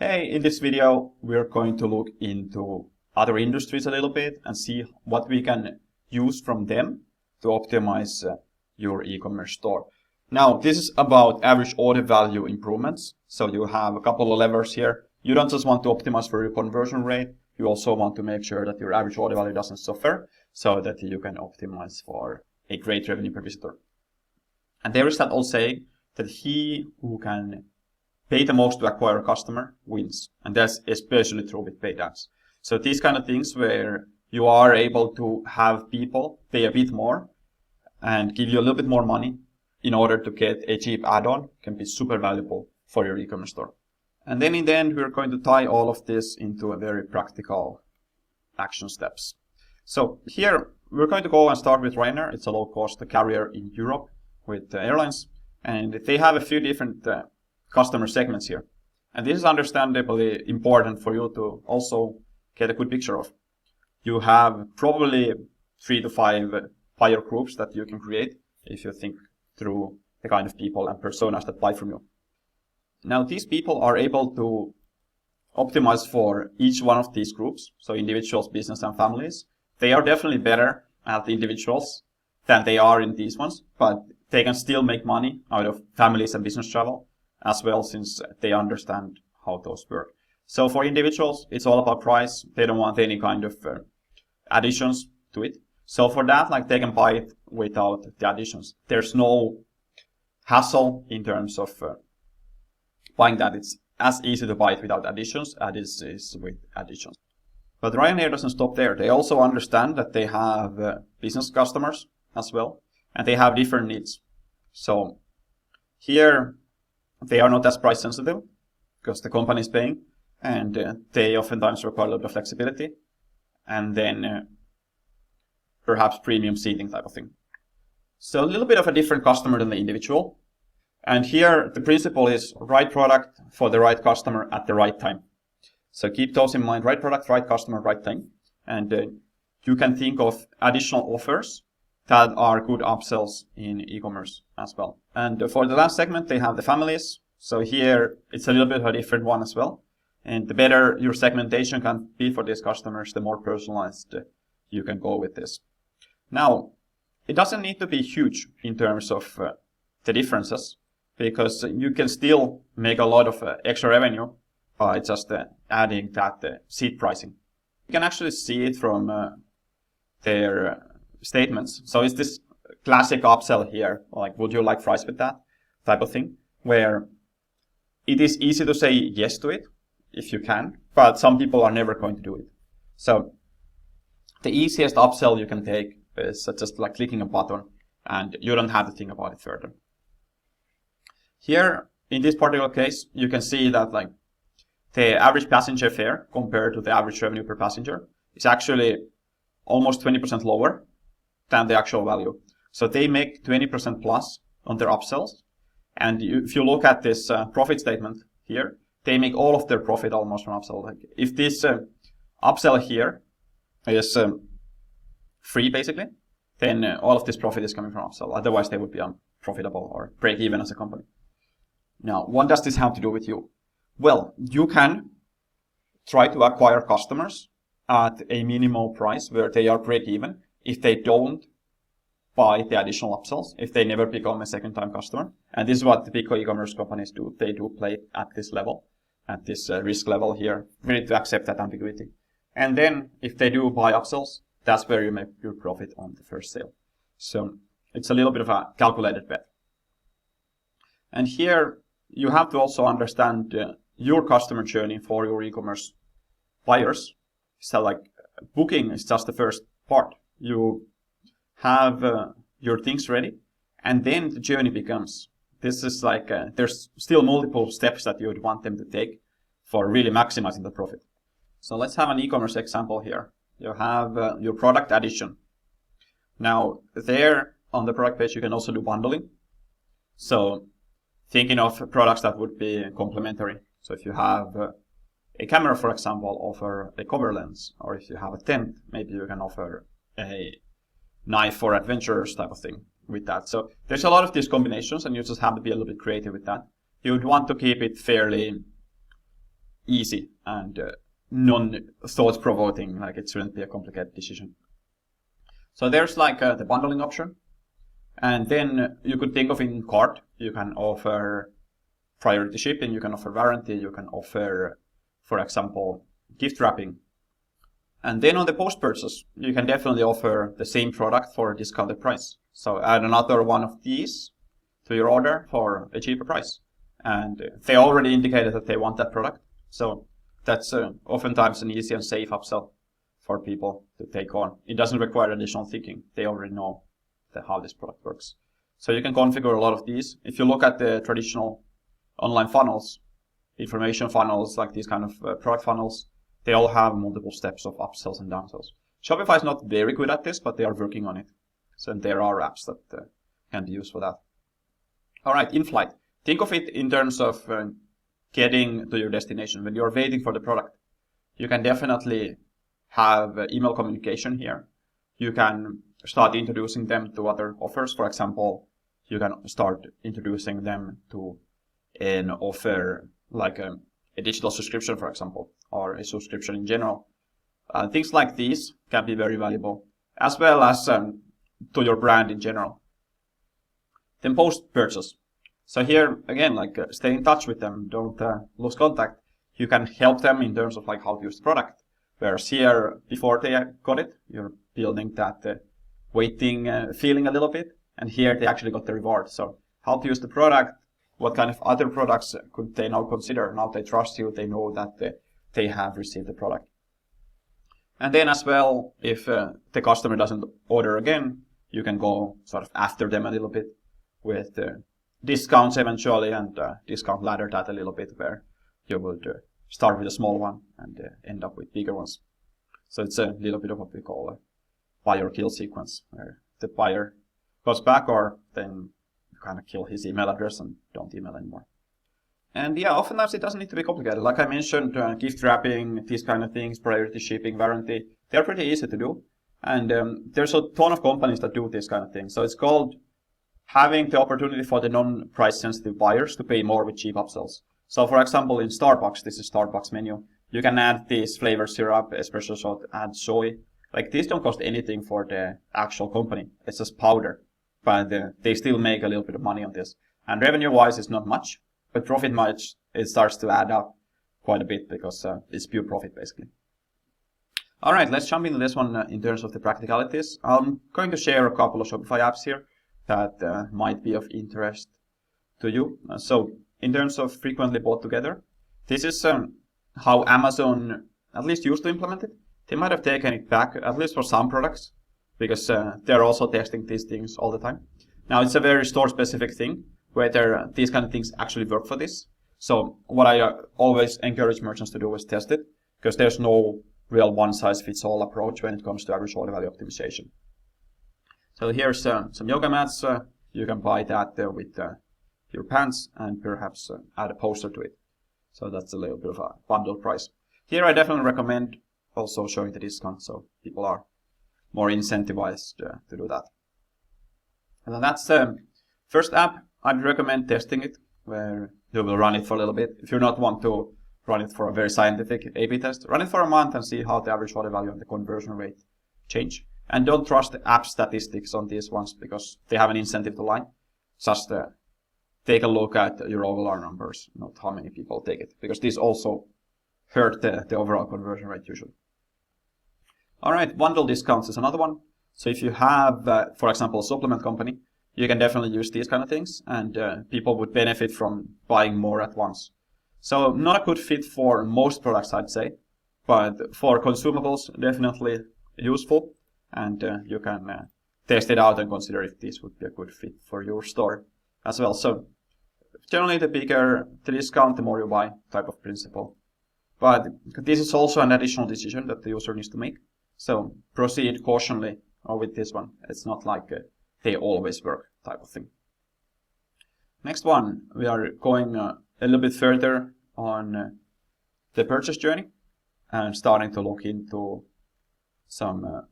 Hey, in this video, we're going to look into other industries a little bit and see what we can use from them to optimize your e-commerce store. Now, this is about average order value improvements. So you have a couple of levers here. You don't just want to optimize for your conversion rate. You also want to make sure that your average order value doesn't suffer so that you can optimize for a great revenue per visitor. And there is that old saying that he who can pay the most to acquire a customer wins. And that's especially true with paid ads. So these kind of things where you are able to have people pay a bit more and give you a little bit more money in order to get a cheap add-on can be super valuable for your e-commerce store. And then in the end, we're going to tie all of this into a very practical action steps. So here, we're going to go and start with Ryanair. It's a low-cost carrier in Europe with airlines. And they have a few different customer segments here. And this is understandably important for you to also get a good picture of. You have probably 3 to 5 buyer groups that you can create if you think through the kind of people and personas that buy from you. Now, these people are able to optimize for each one of these groups, so individuals, business, and families. They are definitely better at the individuals than they are in these ones, but they can still make money out of families and business travel as well, since they understand how those work. So for individuals, it's all about price. They don't want any kind of additions to it. So for that, they can buy it without the additions. There's no hassle in terms of buying that. It's as easy to buy it without additions as it is with additions. But Ryanair doesn't stop there. They also understand that they have business customers as well, and they have different needs. So here, they are not as price sensitive because the company is paying, and they oftentimes require a little bit of flexibility, and then perhaps premium seating type of thing. So a little bit of a different customer than the individual. And here the principle is right product for the right customer at the right time. So keep those in mind: right product, right customer, right time. And you can think of additional offers that are good upsells in e-commerce as well. And for the last segment, they have the families. So here it's a little bit of a different one as well. And the better your segmentation can be for these customers, the more personalized you can go with this. Now, it doesn't need to be huge in terms of the differences, because you can still make a lot of extra revenue by just adding that seat pricing. You can actually see it from their statements. So it's this classic upsell here, like would you like fries with that type of thing, where it is easy to say yes to it if you can, but some people are never going to do it. So the easiest upsell you can take is just like clicking a button, and you don't have to think about it further. Here, in this particular case, you can see that the average passenger fare compared to the average revenue per passenger is actually almost 20% lower than the actual value. So they make 20% plus on their upsells. And if you look at this profit statement here, they make all of their profit almost from upsell. If this upsell here is free, basically, then all of this profit is coming from upsell. Otherwise, they would be unprofitable or break even as a company. Now, what does this have to do with you? Well, you can try to acquire customers at a minimal price where they are break even if they don't buy the additional upsells, if they never become a second-time customer. And this is what the big e-commerce companies do. They do play at this level, at this risk level here. We need to accept that ambiguity. And then if they do buy upsells, that's where you make your profit on the first sale. So it's a little bit of a calculated bet. And here you have to also understand your customer journey for your e-commerce buyers. So booking is just the first part. You have your things ready, and then the journey begins. This is there's still multiple steps that you would want them to take for really maximizing the profit. So let's have an e-commerce example here. You have your product addition. Now, there on the product page, you can also do bundling. So thinking of products that would be complementary. So if you have a camera, for example, offer a cover lens, or if you have a tent, maybe you can offer a knife for adventurers type of thing with that. So there's a lot of these combinations, and you just have to be a little bit creative with that. You would want to keep it fairly easy and non-thought provoking, like it shouldn't be a complicated decision. So there's like the bundling option, and then you could think of in cart, you can offer priority shipping, you can offer warranty, you can offer, for example, gift wrapping. And then on the post-purchase, you can definitely offer the same product for a discounted price. So add another one of these to your order for a cheaper price. And they already indicated that they want that product. So that's oftentimes an easy and safe upsell for people to take on. It doesn't require additional thinking. They already know how this product works. So you can configure a lot of these. If you look at the traditional online funnels, information funnels, like these kind of product funnels, they all have multiple steps of upsells and downsells. Shopify is not very good at this, but they are working on it. So there are apps that can be used for that. All right, in-flight. Think of it in terms of getting to your destination. When you're waiting for the product, you can definitely have email communication here. You can start introducing them to other offers. For example, you can start introducing them to an offer like a digital subscription, for example, or a subscription in general. Things like these can be very valuable, as well as to your brand in general. Then post-purchase. So here, again, like stay in touch with them, don't lose contact. You can help them in terms of like how to use the product. Whereas here, before they got it, you're building that waiting feeling a little bit. And here they actually got the reward. So how to use the product, what kind of other products could they now consider? Now they trust you, they know that they have received the product. And then as well, if the customer doesn't order again, you can go sort of after them a little bit with discounts eventually, and discount ladder that a little bit, where you would start with a small one and end up with bigger ones. So it's a little bit of what we call a buy or kill sequence, where the buyer goes back, or then you kind of kill his email address and don't email anymore. And yeah, oftentimes it doesn't need to be complicated. Like I mentioned, gift wrapping, these kind of things, priority shipping, warranty, they're pretty easy to do. And there's a ton of companies that do this kind of thing. So it's called having the opportunity for the non-price sensitive buyers to pay more with cheap upsells. So for example, in Starbucks, this is Starbucks menu, you can add this flavor syrup, espresso shot, add soy. Like these don't cost anything for the actual company. It's just powder. But they still make a little bit of money on this. And revenue-wise, it's not much. But profit-wise, it starts to add up quite a bit, because it's pure profit, basically. All right, let's jump into this one in terms of the practicalities. I'm going to share a couple of Shopify apps here that might be of interest to you. So in terms of frequently bought together, this is how Amazon at least used to implement it. They might have taken it back, at least for some products, because they're also testing these things all the time. Now, it's a very store-specific thing, whether these kind of things actually work for this. So what I always encourage merchants to do is test it, because there's no real one-size-fits-all approach when it comes to average order value optimization. So here's some yoga mats. You can buy that with your pants and perhaps add a poster to it. So that's a little bit of a bundle price. Here I definitely recommend also showing the discount, so people are more incentivized to do that. And then that's the first app. I'd recommend testing it, where you will run it for a little bit. If you not want to run it for a very scientific A/B test, run it for a month and see how the average order value and the conversion rate change. And don't trust the app statistics on these ones, because they have an incentive to lie. Just take a look at your OLR numbers, not how many people take it, because these also hurt the overall conversion rate usually. All right, bundle discounts is another one. So if you have, for example, a supplement company, you can definitely use these kind of things, and people would benefit from buying more at once. So not a good fit for most products, I'd say, but for consumables, definitely useful, and you can test it out and consider if this would be a good fit for your store as well. So generally, the bigger the discount, the more you buy type of principle. But this is also an additional decision that the user needs to make. So proceed cautiously with this one. It's not like they always work type of thing. Next one, we are going a little bit further on the purchase journey and starting to look into some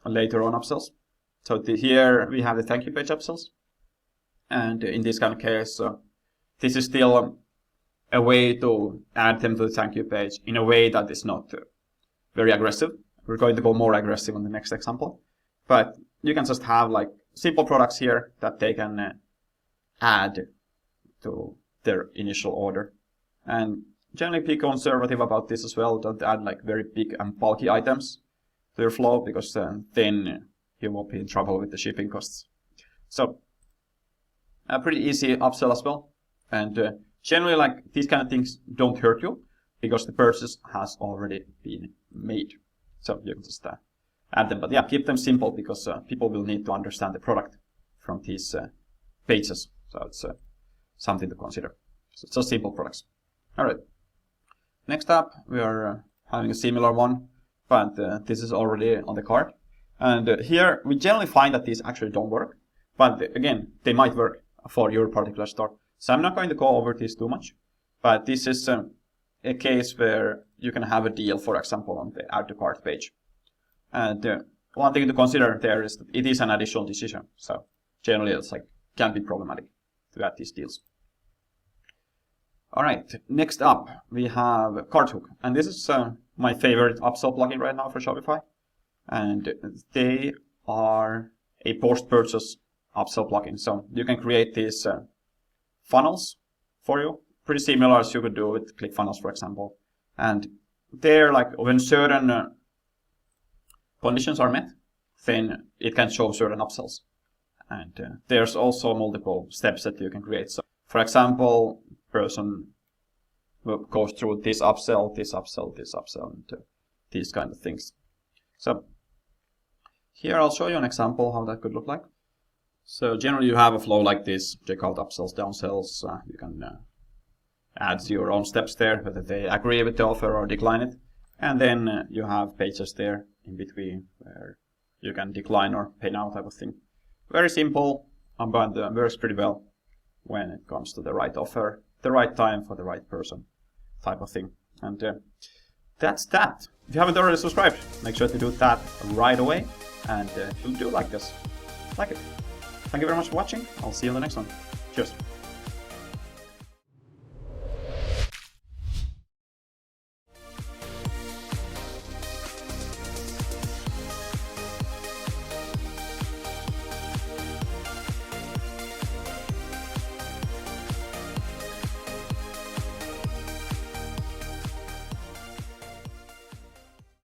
later on upsells. So here we have the thank you page upsells. And in this kind of case, this is still a way to add them to the thank you page in a way that is not very aggressive. We're going to go more aggressive on the next example. But you can just have like simple products here that they can add to their initial order. And generally be conservative about this as well. Don't add like very big and bulky items to your flow, because then you will be in trouble with the shipping costs. So a pretty easy upsell as well. And generally, like, these kind of things don't hurt you because the purchase has already been made. So you can just add them. But yeah, keep them simple, because people will need to understand the product from these pages. So it's something to consider. So it's just simple products. All right. Next up, we are having a similar one, but this is already on the cart. And here we generally find that these actually don't work. But again, they might work for your particular store. So I'm not going to go over this too much. But this is a case where you can have a deal, for example, on the add to cart page. And one thing to consider there is that it is an additional decision. So generally, it's like can be problematic to add these deals. All right, next up we have Carthook, and this is my favorite upsell plugin right now for Shopify. And they are a post-purchase upsell plugin. So you can create these funnels for you, pretty similar as you could do with ClickFunnels, for example. And they're like, when certain conditions are met, then it can show certain upsells. And there's also multiple steps that you can create. So, for example, person goes through this upsell, this upsell, this upsell, and these kind of things. So here I'll show you an example how that could look like. So generally you have a flow like this: checkout, upsells, downsells. You can add your own steps there, whether they agree with the offer or decline it. And then you have pages there in between where you can decline or pay now type of thing. Very simple, but works pretty well when it comes to the right offer, the right time for the right person type of thing. And that's that. If you haven't already subscribed, make sure to do that right away. And if you do like this, like it. Thank you very much for watching. I'll see you on the next one. Cheers.